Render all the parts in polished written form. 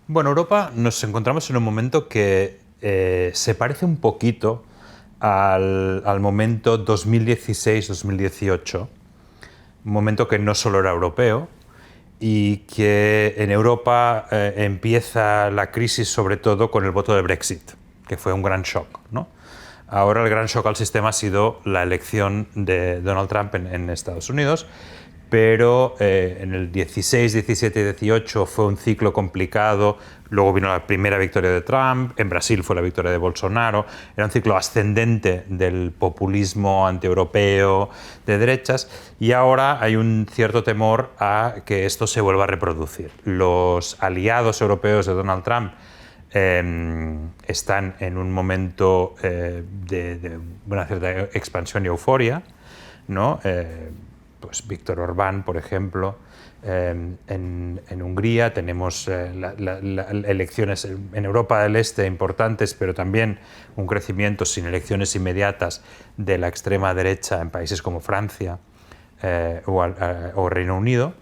Bueno, Europa nos encontramos en un momento que se parece un poquito al momento 2016-2018, un momento que no solo era europeo y que en Europa empieza la crisis sobre todo con el voto de Brexit, que fue un gran shock, ¿no? Ahora el gran shock al sistema ha sido la elección de Donald Trump en Estados Unidos, pero en el 16, 17 y 18 fue un ciclo complicado, luego vino la primera victoria de Trump, en Brasil fue la victoria de Bolsonaro, era un ciclo ascendente del populismo antieuropeo de derechas y ahora hay un cierto temor a que esto se vuelva a reproducir. Los aliados europeos de Donald Trump están en un momento de una cierta expansión y euforia, ¿no? Pues Víctor Orbán, por ejemplo, en Hungría tenemos elecciones en Europa del Este importantes, pero también un crecimiento sin elecciones inmediatas de la extrema derecha en países como Francia o Reino Unido.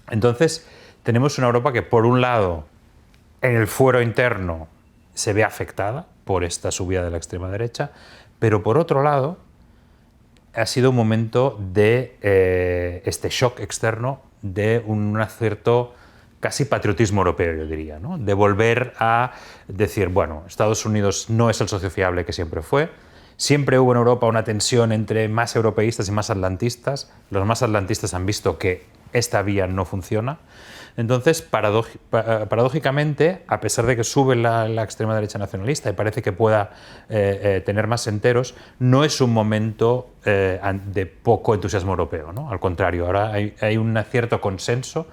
Entonces, tenemos una Europa que, por un lado, en el fuero interno se ve afectada por esta subida de la extrema derecha, pero por otro lado ha sido un momento de este shock externo, de un cierto casi patriotismo europeo, yo diría, ¿no? De volver a decir, bueno, Estados Unidos no es el socio fiable que siempre fue, siempre hubo en Europa una tensión entre más europeístas y más atlantistas, los más atlantistas han visto que esta vía no funciona. Entonces, paradójicamente, a pesar de que sube la extrema derecha nacionalista y parece que pueda tener más enteros, no es un momento de poco entusiasmo europeo, ¿no? Al contrario, ahora hay un cierto consenso,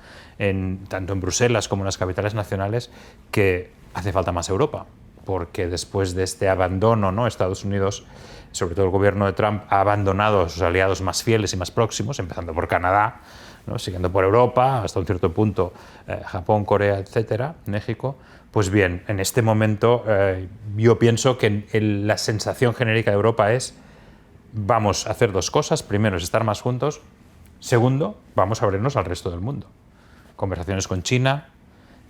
tanto en Bruselas como en las capitales nacionales, que hace falta más Europa, porque después de este abandono, ¿no? Estados Unidos, sobre todo el gobierno de Trump, ha abandonado a sus aliados más fieles y más próximos, empezando por Canadá, ¿no? Siguiendo por Europa, hasta un cierto punto Japón, Corea, etcétera, México. Pues bien, en este momento yo pienso que la sensación genérica de Europa es vamos a hacer dos cosas. Primero es estar más juntos. Segundo, vamos a abrirnos al resto del mundo. Conversaciones con China,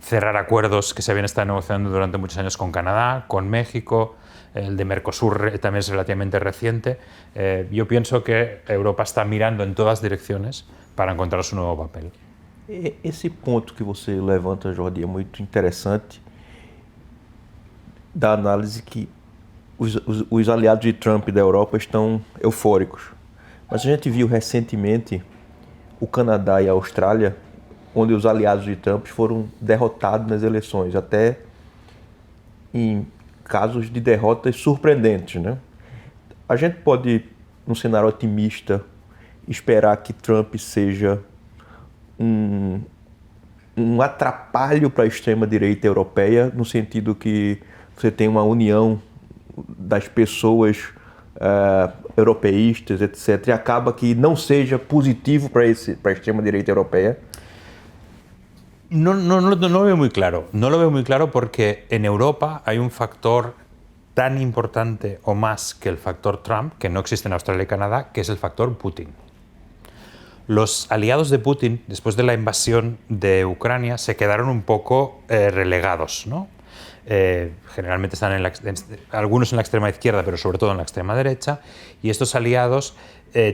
cerrar acuerdos que se habían estado negociando durante muchos años con Canadá, con México, el de Mercosur también es relativamente reciente. Yo pienso que Europa está mirando en todas direcciones para encontrar su nuevo papel. Esse ponto que você levanta, Jordi, é muito interessante da análise que os aliados de Trump da Europa estão eufóricos. Mas a gente viu recentemente o Canadá e a Austrália, onde os aliados de Trump foram derrotados nas eleições, até em casos de derrotas surpreendentes, né? A gente pode, num cenário otimista, esperar que Trump seja um atrapalho para a extrema-direita europeia, no sentido que você tem uma união das pessoas europeístas, etc., e acaba que não seja positivo para a extrema-direita europeia? No lo veo muy claro. No lo veo muy claro porque en Europa hay un factor tan importante o más que el factor Trump, que no existe en Australia y Canadá, que es el factor Putin. Los aliados de Putin, después de la invasión de Ucrania, se quedaron un poco relegados, ¿no? Generalmente están algunos en la extrema izquierda, pero sobre todo en la extrema derecha, y estos aliados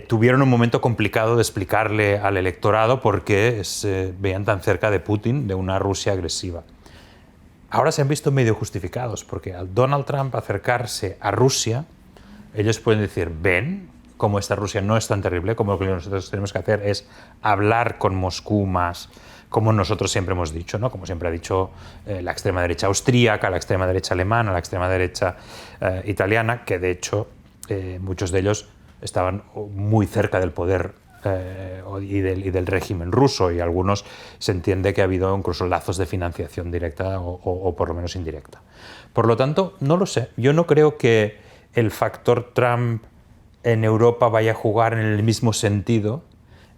tuvieron un momento complicado de explicarle al electorado por qué se veían tan cerca de Putin, de una Rusia agresiva. Ahora se han visto medio justificados, porque al Donald Trump acercarse a Rusia, ellos pueden decir, ven, como esta Rusia no es tan terrible, como lo que nosotros tenemos que hacer es hablar con Moscú más, como nosotros siempre hemos dicho, ¿no? Como siempre ha dicho la extrema derecha austríaca, la extrema derecha alemana, la extrema derecha italiana, que de hecho muchos de ellos estaban muy cerca del poder y del régimen ruso, y algunos se entiende que ha habido incluso lazos de financiación directa o por lo menos indirecta. Por lo tanto, no lo sé. Yo no creo que el factor Trump en Europa vaya a jugar en el mismo sentido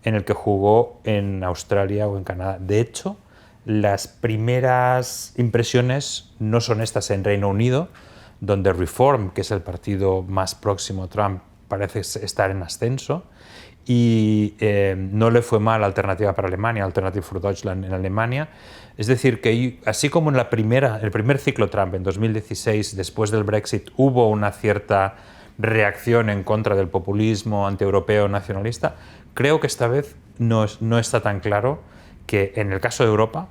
en el que jugó en Australia o en Canadá. De hecho, las primeras impresiones no son estas en Reino Unido, donde Reform, que es el partido más próximo a Trump, parece estar en ascenso, y no le fue mal Alternativa para Alemania, Alternative für Deutschland en Alemania. Es decir, que así como en el primer ciclo Trump en 2016, después del Brexit, hubo una cierta reacción en contra del populismo antieuropeo nacionalista, creo que esta vez no está tan claro que en el caso de Europa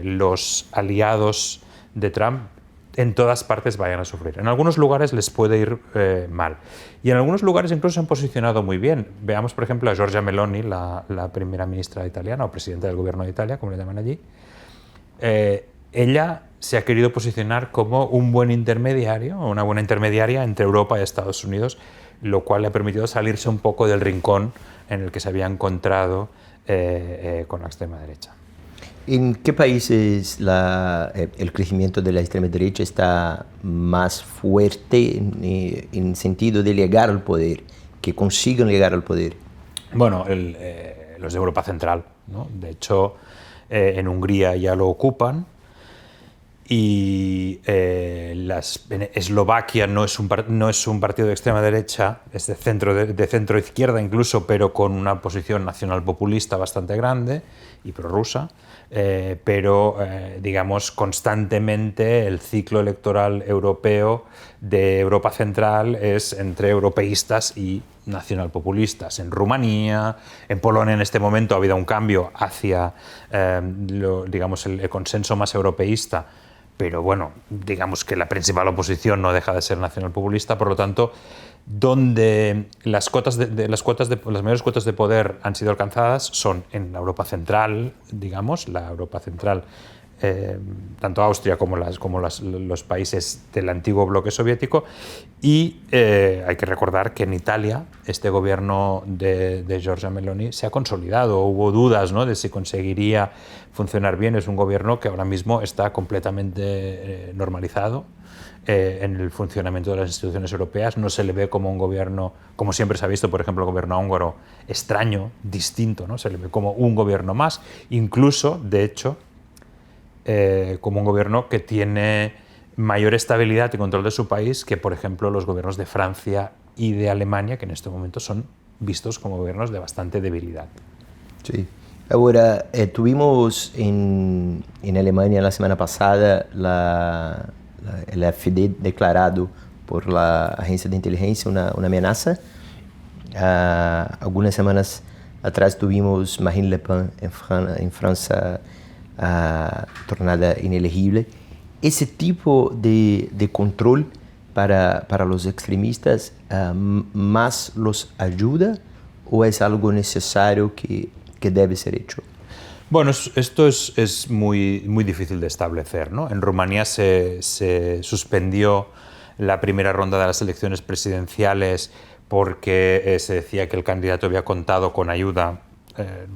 los aliados de Trump en todas partes vayan a sufrir. En algunos lugares les puede ir mal. Y en algunos lugares incluso se han posicionado muy bien. Veamos, por ejemplo, a Giorgia Meloni, la primera ministra italiana, o presidenta del gobierno de Italia, como le llaman allí. Ella se ha querido posicionar como un buen intermediario, o una buena intermediaria entre Europa y Estados Unidos, lo cual le ha permitido salirse un poco del rincón en el que se había encontrado con la extrema derecha. ¿En qué países el crecimiento de la extrema derecha está más fuerte en sentido de llegar al poder, que consigan llegar al poder? Bueno, los de Europa Central, ¿no? De hecho, en Hungría ya lo ocupan, y Eslovaquia no es un partido de extrema derecha, es de centro izquierda incluso, pero con una posición nacional populista bastante grande y prorrusa. Pero digamos constantemente el ciclo electoral europeo de Europa Central es entre europeístas y nacionalpopulistas. En Rumanía, en Polonia en este momento ha habido un cambio hacia digamos el consenso más europeísta, pero bueno, digamos que la principal oposición no deja de ser nacionalpopulista, por lo tanto, donde las mayores cuotas de poder han sido alcanzadas son en la Europa Central, digamos, la Europa Central, tanto Austria como los países del antiguo bloque soviético, y hay que recordar que en Italia este gobierno de Giorgia Meloni se ha consolidado. Hubo dudas, ¿no?, de si conseguiría funcionar bien. Es un gobierno que ahora mismo está completamente normalizado en el funcionamiento de las instituciones europeas. No se le ve como un gobierno, como siempre se ha visto, por ejemplo, el gobierno húngaro, extraño, distinto, ¿no? Se le ve como un gobierno más, incluso, de hecho, como un gobierno que tiene mayor estabilidad y control de su país que, por ejemplo, los gobiernos de Francia y de Alemania, que en este momento son vistos como gobiernos de bastante debilidad. Sí. Ahora, tuvimos en Alemania la semana pasada el AfD declarado por la agencia de inteligencia una amenaza. Algunas semanas atrás tuvimos Marine Le Pen en Francia tornada inelegible. Ese tipo de control para los extremistas más los ayuda, o es algo necesario que debe ser hecho? Bueno, esto es muy difícil de establecer, ¿no? En Rumanía se suspendió la primera ronda de las elecciones presidenciales porque se decía que el candidato había contado con ayuda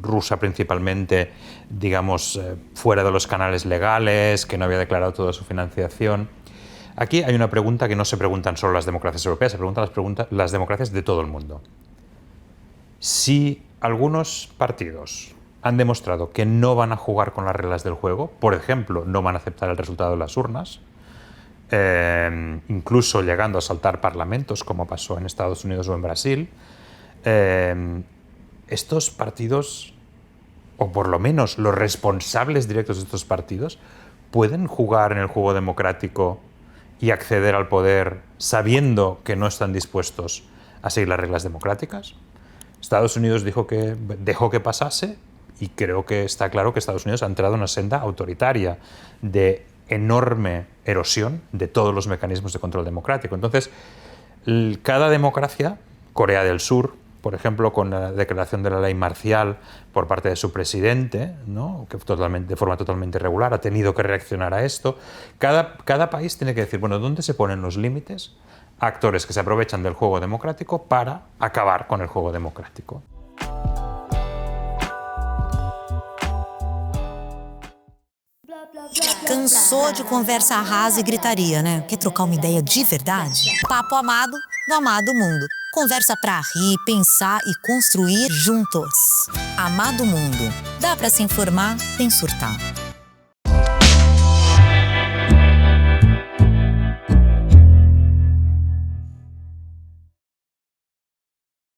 rusa principalmente, digamos, fuera de los canales legales, que no había declarado toda su financiación. Aquí hay una pregunta que no se preguntan solo las democracias europeas, se preguntan las democracias de todo el mundo. Si algunos partidos han demostrado que no van a jugar con las reglas del juego, por ejemplo, no van a aceptar el resultado de las urnas, incluso llegando a asaltar parlamentos, como pasó en Estados Unidos o en Brasil, estos partidos, o por lo menos los responsables directos de estos partidos, pueden jugar en el juego democrático y acceder al poder sabiendo que no están dispuestos a seguir las reglas democráticas. Estados Unidos dejó que pasase, y creo que está claro que Estados Unidos ha entrado en una senda autoritaria de enorme erosión de todos los mecanismos de control democrático. Entonces, cada democracia, Corea del Sur, por ejemplo, con la declaración de la ley marcial por parte de su presidente, ¿no?, que de forma totalmente irregular ha tenido que reaccionar a esto. Cada país tiene que decir, bueno, ¿dónde se ponen los límites a actores que se aprovechan del juego democrático para acabar con el juego democrático? Cansou de conversa rasa e gritaria, né? Quer trocar uma ideia de verdade? Papo Amado, do Amado Mundo. Conversa pra rir, pensar e construir juntos. Amado Mundo. Dá pra se informar sem surtar.